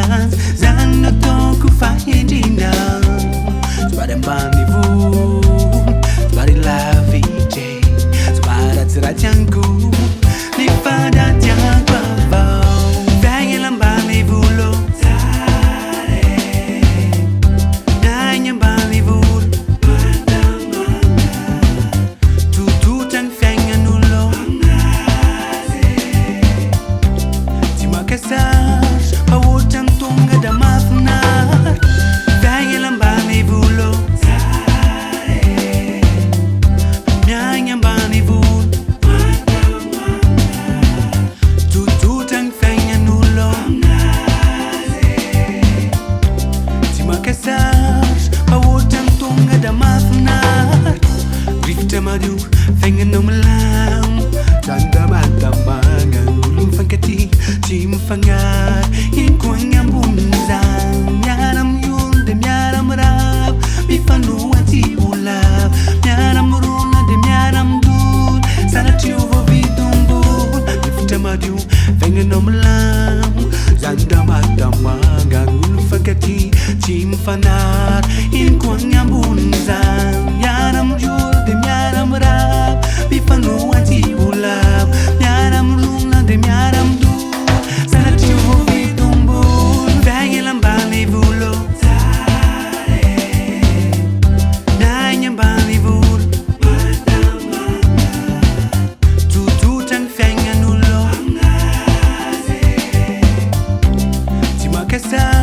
chance zany nataoko fahendrina somary ambanivolo somary lavitry somary ratsiratsy anko nifandatiako avao fiaigna ambanivolo fiaigna ambanivolo tutotany fiaignan'olo tsy makasary fa ohatrany tonga da mahafinaritra fiaigna ambanivolo miaigna ambanivolo tutotany fiaignan'olo tsy makasary fa ohatrany tonga da mahafinaritra rivotra madio fiaignanao milamo zany da mahatamagna olo mifankaty tsy mifagnary iny koa agny ambony zany miara amiolo de miara mirava mifanohatsy olava miara mirona de miara midolo sanatry io vao vitombola rivotra madio fiaignanao milamo zany da mahatamagna olo mifankaty tsy mifanary iny koa agny ambony zany miara amiolo de miara mirava mifanohatsy olava miara mirona de miara midolo sanatry io vao vitombola fiaigna ambanivolo miaigna ambanivolo tutotany fiaignan'olo tsy makasary